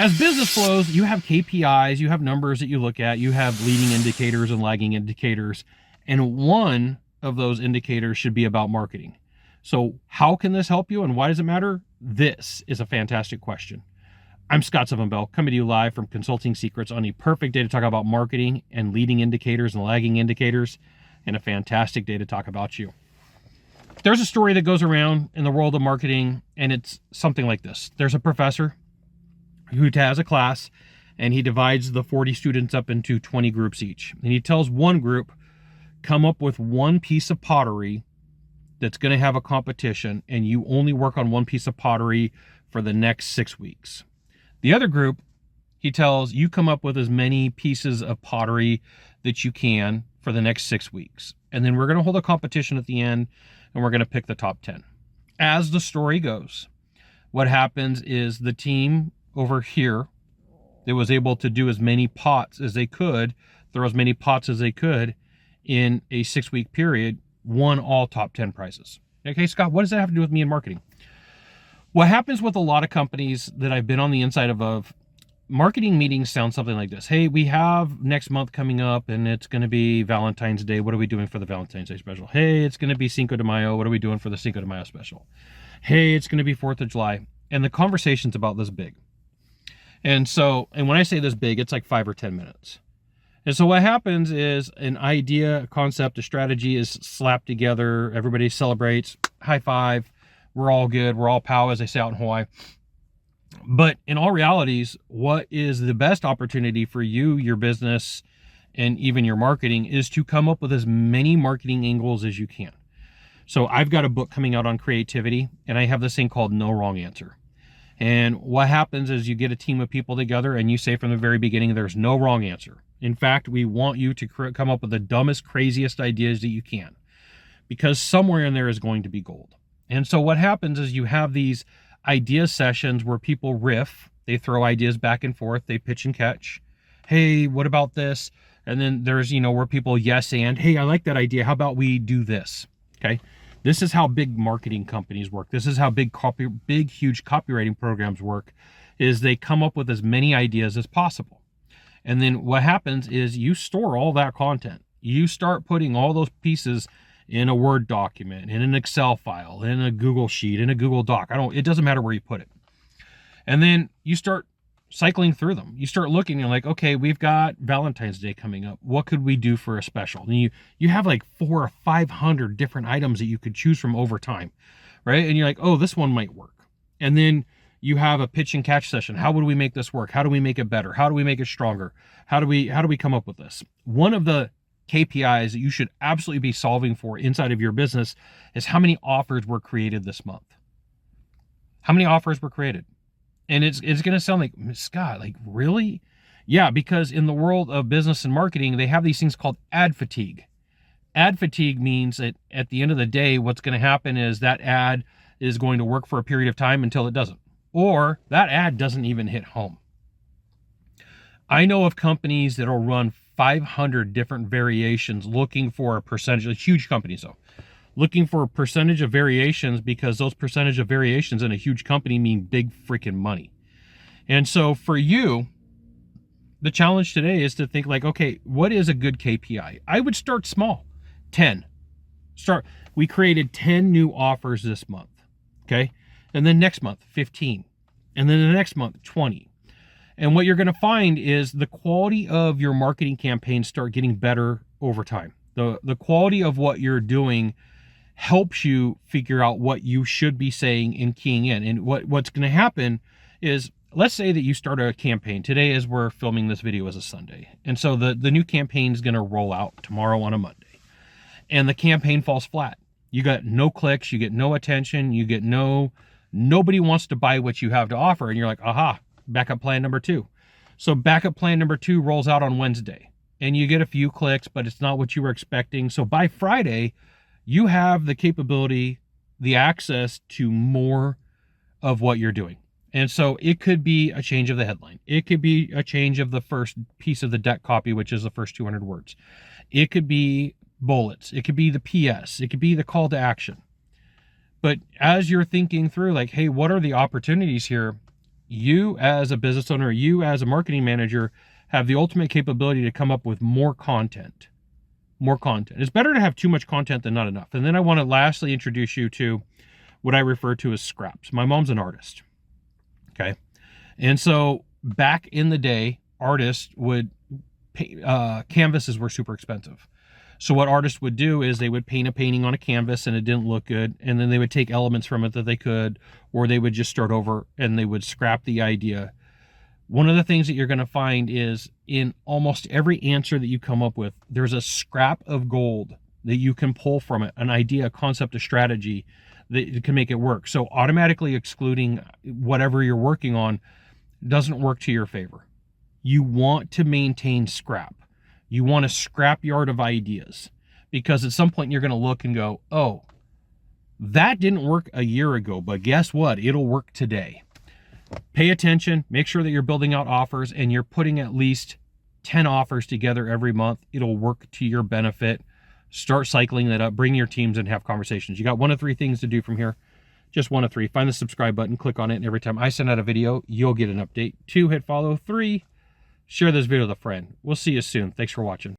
As business flows, you have KPIs, you have numbers that you look at, you have leading indicators and lagging indicators, and one of those indicators should be about marketing. So how can this help you and why does it matter? This is a fantastic question. I'm Scott Sylvan, coming to you live from Consulting Secrets on a perfect day to talk about marketing and leading indicators and lagging indicators, and a fantastic day to talk about you. There's a story that goes around in the world of marketing, and it's something like this. There's a professor who has a class, and he divides the 40 students up into 20 groups each. And he tells one group, come up with one piece of pottery that's going to have a competition, and you only work on one piece of pottery for the next 6 weeks. The other group, he tells you come up with as many pieces of pottery that you can for the next 6 weeks. And then we're going to hold a competition at the end, and we're going to pick the top 10. As the story goes, what happens is the team over here that was able to do as many pots as they could, throw as many pots as they could in a 6-week period, won all top 10 prizes. Okay, Scott, what does that have to do with me in marketing? What happens with a lot of companies that I've been on the inside of marketing meetings sound something like this. Hey, we have next month coming up and it's going to be Valentine's Day. What are we doing for the Valentine's Day special? Hey, it's going to be Cinco de Mayo. What are we doing for the Cinco de Mayo special? Hey, it's going to be 4th of July. And the conversation's about this big. And when I say this big, it's like 5 or 10 minutes. And so what happens is an idea, a concept, a strategy is slapped together. Everybody celebrates, high five. We're all good. We're all pow, as they say out in Hawaii. But in all realities, what is the best opportunity for you, your business, and even your marketing is to come up with as many marketing angles as you can. So I've got a book coming out on creativity, and I have this thing called No Wrong Answer. And what happens is you get a team of people together and you say from the very beginning, there's no wrong answer. In fact, we want you to come up with the dumbest, craziest ideas that you can, because somewhere in there is going to be gold. And so what happens is you have these idea sessions where people riff, they throw ideas back and forth, they pitch and catch. Hey, what about this? And then there's, where people yes and, hey, I like that idea. How about we do this? Okay. This is how big marketing companies work. This is how big, huge copywriting programs work, is they come up with as many ideas as possible. And then what happens is you store all that content. You start putting all those pieces in a Word document, in an Excel file, in a Google Sheet, in a Google Doc. It doesn't matter where you put it. And then you start cycling through them. You start looking, you're like, okay, we've got Valentine's Day coming up. What could we do for a special? And you have like 400 or 500 different items that you could choose from over time, right? And you're like, oh, this one might work. And then you have a pitch and catch session. How would we make this work? How do we make it better? How do we make it stronger? How do we come up with this? One of the KPIs that you should absolutely be solving for inside of your business is how many offers were created this month. How many offers were created? And it's going to sound like, Scott, like really? Yeah, because in the world of business and marketing, they have these things called ad fatigue. Ad fatigue means that at the end of the day, what's going to happen is that ad is going to work for a period of time until it doesn't. Or that ad doesn't even hit home. I know of companies that will run 500 different variations looking for a percentage, huge companies though, looking for a percentage of variations, because those percentage of variations in a huge company mean big freaking money. And so for you, the challenge today is to think like, okay, what is a good KPI? I would start small, 10. We created 10 new offers this month, okay? And then next month, 15. And then the next month, 20. And what you're going to find is the quality of your marketing campaigns start getting better over time. The quality of what you're doing helps you figure out what you should be saying and keying in. And what's going to happen is, let's say that you start a campaign. Today, as we're filming this video, is a Sunday. And so the new campaign is going to roll out tomorrow on a Monday. And the campaign falls flat. You got no clicks, you get no attention, you get nobody wants to buy what you have to offer. And you're like, aha, backup plan number 2. So backup plan number 2 rolls out on Wednesday. And you get a few clicks, but it's not what you were expecting. So by Friday, you have the capability, the access to more of what you're doing. And so it could be a change of the headline. It could be a change of the first piece of the deck copy, which is the first 200 words. It could be bullets. It could be the PS. It could be the call to action. But as you're thinking through like, hey, what are the opportunities here? you as a business owner, you as a marketing manager have the ultimate capability to come up with more content. More content. It's better to have too much content than not enough. And then I want to lastly introduce you to what I refer to as scraps. My mom's an artist. Okay. And so back in the day, artists would canvases were super expensive. So what artists would do is they would paint a painting on a canvas and it didn't look good. And then they would take elements from it that they could, or they would just start over and they would scrap the idea. One of the things that you're going to find is in almost every answer that you come up with, there's a scrap of gold that you can pull from it, an idea, a concept, a strategy that can make it work. So automatically excluding whatever you're working on doesn't work to your favor. You want to maintain scrap. You want a scrapyard of ideas, because at some point you're going to look and go, oh, that didn't work a year ago, but guess what? It'll work today. Pay attention, make sure that you're building out offers and you're putting at least 10 offers together every month. It'll work to your benefit. Start cycling that up, bring your teams and have conversations. You got 1 of 3 things to do from here. Just 1 of 3. Find the subscribe button, click on it, and every time I send out a video, you'll get an update. 2, hit follow. 3, share this video with a friend. We'll see you soon. Thanks for watching.